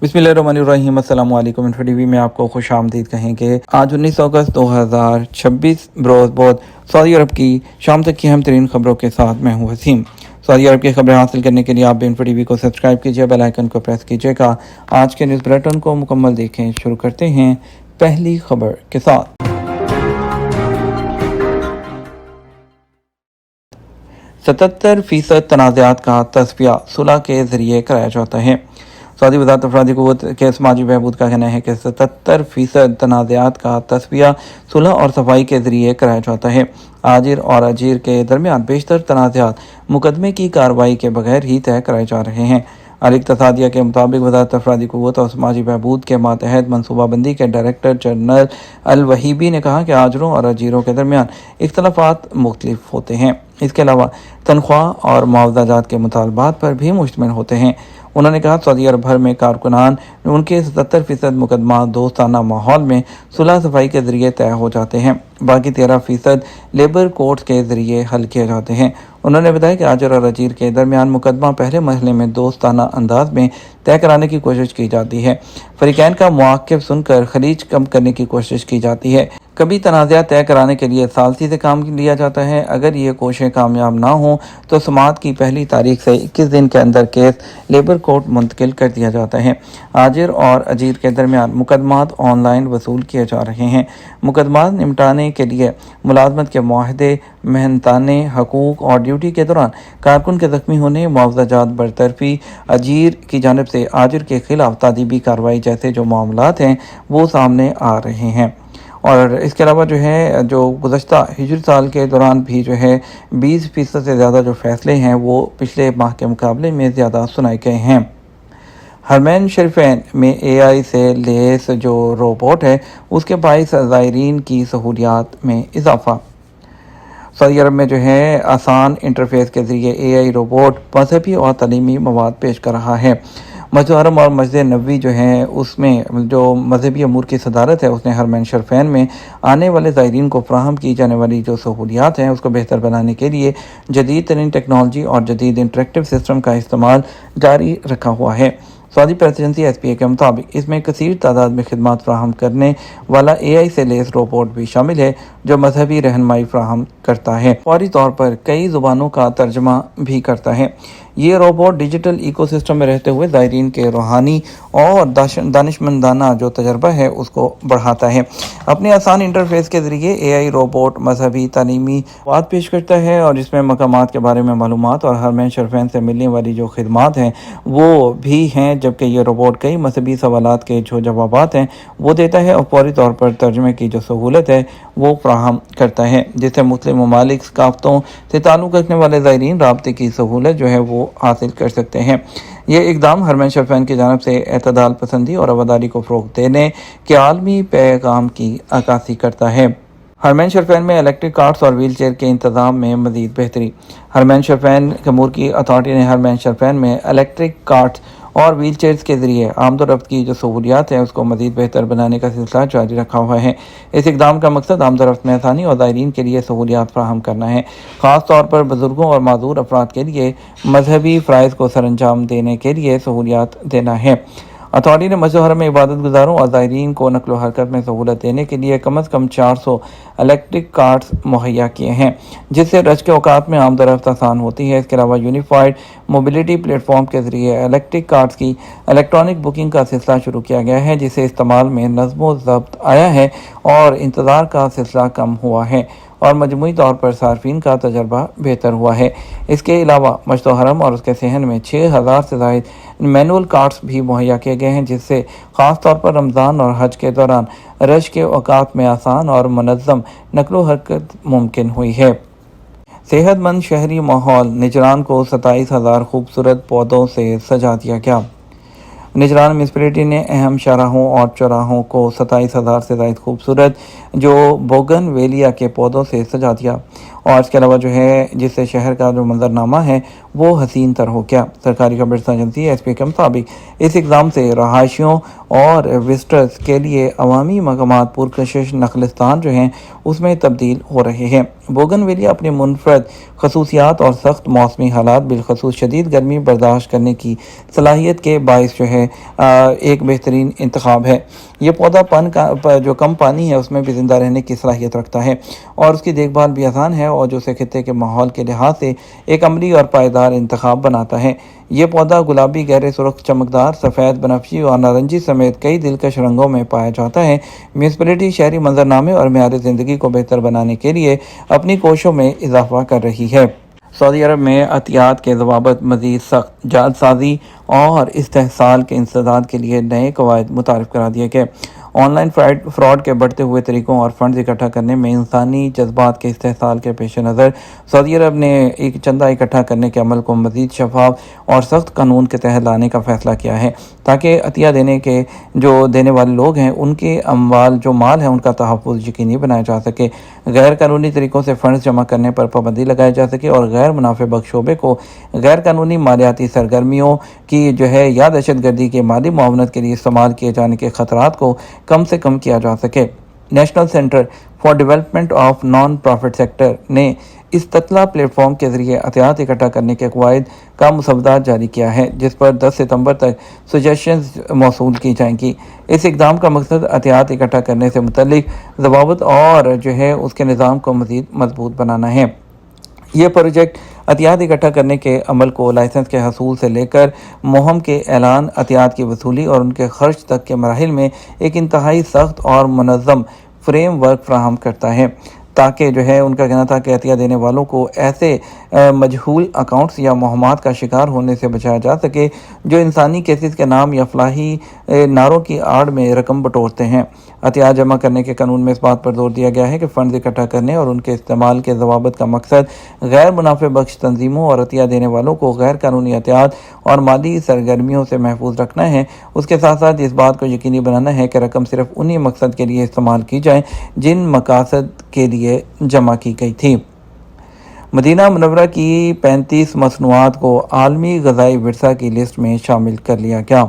बिस्मिल्लाहिर्रहमानिर्रहीम। अस्सलाम वालेकुम। इन्फो टीवी में आपको खुश आमदीद कहें कि आज 19 अगस्त 2026 बरोज़ बहुत सऊदी अरब की शाम तक की अहम तरीन खबरों के साथ मैं हूँ वसीम। सऊदी अरब की खबरें हासिल करने के लिए आप इन्फो टीवी को सब्सक्राइब कीजिए, बेल आइकन को प्रेस कीजिएगा। आज के न्यूज़ बुलेटिन को मुकम्मल देखें। शुरू करते हैं पहली खबर के साथ। 77% तनाज़ात का तस्फिया सुलह के ज़रिए कराया जाता है। सऊदी वज़ारत अफरादी क़ुव्वत के समाजी बहबूद का कहना है कि 77% तनाज़ात का तस्फिया सुलह और सफाई के ज़रिए कराया जाता है। आजिर और अजीर के दरमियान बेशतर तनाज़ात मुकदमे की कार्रवाई के बगैर ही तय कराए जा रहे हैं। अल-इक़्तिसादिया के मुताबिक वज़ारत अफरादी क़ुव्वत और समाजी बहबूद के मातहत मनसूबाबंदी के डायरेक्टर जनरल अल-वहीबी ने कहा कि आजरों और अजीरों के दरमियान इख्तलाफात मुख्तलिफ होते हैं। इसके अलावा तनख्वाह और मुआवजा जात के मुतालबात पर भी मुश्तमिल होते हैं। उन्होंने कहा सऊदी अरब भर में कारकुनान उनके 77% मुकदमा दोस्ताना माहौल में सुलह सफाई के ज़रिए तय हो जाते हैं, बाकी 13% लेबर कोर्ट के ज़रिए हल किए जाते हैं। उन्होंने बताया कि आजर और अजीर के दरमियान मुकदमा पहले मरहले में दोस्ताना अंदाज में तय कराने की कोशिश की जाती है। फरीकैन का मुआक़िब सुनकर खलीज कम करने की कोशिश की जाती है। कभी तनाज़ा तय कराने के लिए सालसी से काम लिया जाता है। अगर ये कोशिशें कामयाब ना हों तो समात की पहली तारीख से 21 दिन के अंदर केस लेबर कोर्ट मुंतकिल कर दिया जाता है। आजिर और अजीर के दरमियान मुकदमात ऑनलाइन वसूल किए जा रहे हैं। मुकदमात निपटाने के लिए मुलाजमत के मुआहदे, मेहनताने हकूक़ और ड्यूटी के दौरान कारकुन के ज़ख्मी होने, मुआवजा जात बरतरफी, अजीर की जानिब से आजिर के खिलाफ तादीबी कार्रवाई जैसे जो मामलात हैं वो सामने आ रहे हैं। और इसके अलावा जो गुज़श्ता हिजरी साल के दौरान भी 20% से ज़्यादा जो फ़ैसले हैं वो पिछले माह के मुकाबले में ज़्यादा सुनाए गए हैं। हरमैन शरीफैन में AI से लैस जो रोबोट है उसके बाइस ज़ायरीन की सहूलियात में इजाफ़ा। सऊदी अरब में आसान इंटरफेस के ज़रिए AI रोबोट मजहबी और तालीमी मवाद पेश कर रहा है। मस्जिद हरम और मस्जिद नबवी उसमें जो मजहबी अमूर की सदारत है उसने हरमैन शरीफैन में आने वाले ज़ायरीन को फ्राहम की जाने वाली जो सहूलियात हैं उसको बेहतर बनाने के लिए जदीद तरीन टेक्नोलॉजी और जदीद इंटरेक्टिव सिस्टम का इस्तेमाल जारी रखा हुआ है। सऊदी प्रेसिडेंसी SPA के मुताबिक इसमें कसीर तादाद में खिदमात फ्राहम करने वाला AI से लैस रोबोट भी शामिल है जो मजहबी रहनुमाई फ्राहम करता है, फौरी तौर पर कई ज़ुबानों का तर्जमा भी करता है। ये रोबोट डिजिटल इकोसिस्टम में रहते हुए ज़ायरीन के रूहानी और दानिशमंदाना जो तजर्बा है उसको बढ़ाता है। अपने आसान इंटरफेस के ज़रिए AI रोबोट मजहबी तालीमी बात पेश करता है और इसमें मकामात के बारे में मालूमात और हरमैन शरीफैन से मिलने वाली जो खिदमात हैं वो भी हैं, जबकि ये रोबोट कई मजहबी सवालात के जो जवाबात हैं वो देता है और फौरी तौर पर तर्जमे की जो सहूलत है वो फ्राहम करता है, जिससे मुख्तलिफ ममालिक सकाफ़तों से ताल्लुक़ रखने वाले ज़ायरीन राब्ते की सहूलत वो हासिल कर सकते हैं। ये इक़दाम हरमैन शरीफैन की जानिब से एतदाल पसंदी और रवादारी को फ़रोग़ देने के आलमी पैगाम की अक्कासी करता है। हरमैन शरीफैन में इलेक्ट्रिक कार्ट्स और व्हील चेयर के इंतज़ाम में मज़ीद बेहतरी। हरमैन शरीफैन अमूर की अथॉरिटी ने हरमैन शरीफैन में इलेक्ट्रिक कार्ट्स और व्हील चेयर्स के ज़रिए आमदोरफ्त की जो सहूलियात है उसको मज़ीद बेहतर बनाने का सिलसिला जारी रखा हुआ है। इस इक़दाम का मकसद आमदोरफ्त में आसानी और ज़ायरीन के लिए सहूलियात फ़राहम करना है, ख़ास तौर पर बुज़ुर्गों और माज़ूर अफराद के लिए मजहबी फ़राइज़ को सरअंजाम देने के लिए सहूलियात देना है। अथॉरिटी ने मस्जिद हरम में इबादत गुजारों और ज़ायरीन को नक़्ल व हरकत में सहूलत देने के लिए कम अज़ कम 400 इलेक्ट्रिक कार्ट्स मुहैया किए हैं, जिससे रश के औकात में आमदरफ्त आसान होती है। इसके अलावा यूनिफाइड मोबिलिटी प्लेटफॉर्म के ज़रिए इलेक्ट्रिक कार्ट्स की इलेक्ट्रॉनिक बुकिंग का सिलसिला शुरू किया गया है, जिससे इस्तेमाल में नज़्म व ज़ब्त आया है और इंतज़ार का सिलसिला कम हुआ है और मजमूई तौर पर सार्फिन का तजर्बा बेहतर हुआ है। इसके अलावा मस्जिद हरम और उसके सहन में 6000 से ज़ायद मैनुअल कार्ड्स भी मुहैया किए गए हैं, जिससे ख़ास तौर पर रमज़ान और हज के दौरान रश के औकात में आसान और मुनज़्ज़म नक़्ल हरकत मुमकिन हुई है। सेहतमंद शहरी माहौल। निजरान को 27,000 खूबसूरत पौधों से सजा दिया गया। निजरान म्यूनसिपैलिटी ने अहम शाहराहों और चौराहों को 27,000 से ज़ायद खूबसूरत जो बोगन वेलिया के पौधों से सजा दिया और इसके अलावा जिससे शहर का जो मंजरनामा है वो हसीन तर हो गया। सरकारी खबर एजेंसी SPA के मुताबिक इस इक़दाम से रहायशियों اور وزٹرز کے لیے عوامی مقامات پرکشش نخلستان جو ہیں اس میں تبدیل ہو رہے ہیں۔ بوگن ویلیا اپنی منفرد خصوصیات اور سخت موسمی حالات بالخصوص شدید گرمی برداشت کرنے کی صلاحیت کے باعث جو ہے ایک بہترین انتخاب ہے۔ یہ پودا جو کم پانی ہے اس میں بھی زندہ رہنے کی صلاحیت رکھتا ہے اور اس کی دیکھ بھال بھی آسان ہے، اور جو اسے خطے کے ماحول کے لحاظ سے ایک عملی اور پائیدار انتخاب بناتا ہے۔ یہ پودا گلابی، گہرے سرخ، چمکدار، سفید، بنفشی اور نارنجی سمیت کئی دلکش رنگوں میں پایا جاتا ہے۔ میونسپلٹی شہری منظرنامے اور معیار زندگی کو بہتر بنانے کے لیے اپنی کوششوں میں اضافہ کر رہی ہے۔ سعودی عرب میں عطیات کے ضوابط مزید سخت، جعل سازی اور استحصال کے انسداد کے لیے نئے قواعد متعارف کرا دیے گئے۔ آن لائن فراڈ کے بڑھتے ہوئے طریقوں اور فنڈز اکٹھا کرنے میں انسانی جذبات کے استحصال کے پیش نظر سعودی عرب نے ایک چندہ اکٹھا کرنے کے عمل کو مزید شفاف اور سخت قانون کے تحت لانے کا فیصلہ کیا ہے، تاکہ عطیہ دینے والے لوگ ہیں ان کے اموال جو مال ہے ان کا تحفظ یقینی بنایا جا سکے، غیر قانونی طریقوں سے فنڈز جمع کرنے پر پابندی لگائی جا سکے اور غیر منافع بخش شعبے کو غیر قانونی مالیاتی سرگرمیوں کی یا دہشت گردی کے مالی معاونت کے لیے استعمال کیے جانے کے خطرات کو کم سے کم کیا جا سکے۔ National centre for development of non profit sector نے استطلاع پلیٹ فارم کے ذریعے عطیات اکٹھا کرنے کے قواعد کا مسودہ جاری کیا ہے، جس پر 10 ستمبر تک سجیشنز موصول کی جائیں گی۔ اس اقدام کا مقصد عطیات اکٹھا کرنے سے متعلق ضوابط اور اس کے نظام کو مزید مضبوط بنانا ہے۔ یہ پروجیکٹ عطیات اکٹھا کرنے کے عمل کو لائسنس کے حصول سے لے کر مہم کے اعلان، عطیات کی وصولی اور ان کے خرچ تک کے مراحل میں ایک انتہائی سخت اور منظم فریم ورک فراہم کرتا ہے، تاکہ ان کا کہنا تھا کہ عطیہ دینے والوں کو ایسے مجہول اکاؤنٹس یا مہمات کا شکار ہونے سے بچایا جا سکے جو انسانی کیسز کے نام یا فلاحی نعروں کی آڑ میں رقم بٹورتے ہیں۔ عطیات جمع کرنے کے قانون میں اس بات پر زور دیا گیا ہے کہ فنڈز اکٹھا کرنے اور ان کے استعمال کے ضوابط کا مقصد غیر منافع بخش تنظیموں اور عطیہ دینے والوں کو غیر قانونی عطیات اور مالی سرگرمیوں سے محفوظ رکھنا ہے۔ اس کے ساتھ ساتھ اس بات کو یقینی بنانا ہے کہ رقم صرف انہی مقصد کے لیے استعمال کی جائے جن مقاصد کے لیے جمع کی گئی تھی۔ مدینہ منورہ کی 35 مصنوعات کو عالمی غذائی ورثہ کی لسٹ میں شامل کر لیا گیا۔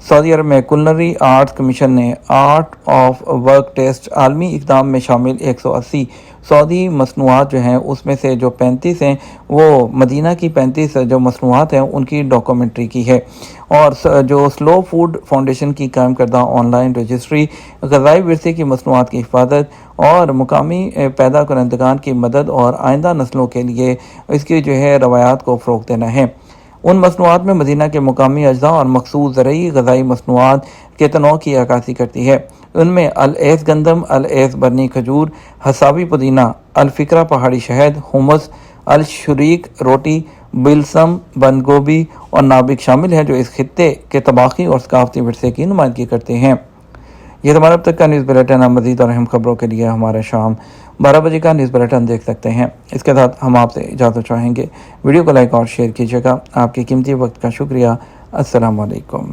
سعودی عرب میں کولنری آرٹس کمیشن نے آرٹ آف ورک ٹیسٹ عالمی اقدام میں شامل 180 سعودی مصنوعات ہیں اس میں سے جو 35 ہیں وہ مدینہ کی 35 جو مصنوعات ہیں ان کی ڈاکومنٹری کی ہے، اور جو سلو فوڈ فاؤنڈیشن کی قائم کردہ آن لائن رجسٹری غذائی ورثے کی مصنوعات کی حفاظت اور مقامی پیدا کنندگان کی مدد اور آئندہ نسلوں کے لیے اس کی روایات کو فروغ دینا ہے۔ ان مصنوعات میں مدینہ کے مقامی اجزاء اور مخصوص زرعی غذائی مصنوعات کے تنوع کی عکاسی کرتی ہے۔ ان میں العیس گندم، العیس برنی کھجور، حسابی پودینہ، الفکرہ پہاڑی شہد، حمص، الشریک روٹی، بلسم، بند گوبھی اور نابک شامل ہیں، جو اس خطے کے طباخی اور ثقافتی ورثے کی نمائندگی کرتے ہیں۔ یہ ہمارا اب تک کا نیوز بلیٹن ہے۔ مزید اور اہم خبروں کے لیے ہمارا شام 12 بجے کا نیوز بلیٹن دیکھ سکتے ہیں۔ اس کے ساتھ ہم آپ سے اجازت چاہیں گے۔ ویڈیو کو لائک اور شیئر کیجیے گا۔ آپ کے قیمتی وقت کا شکریہ۔ السلام علیکم۔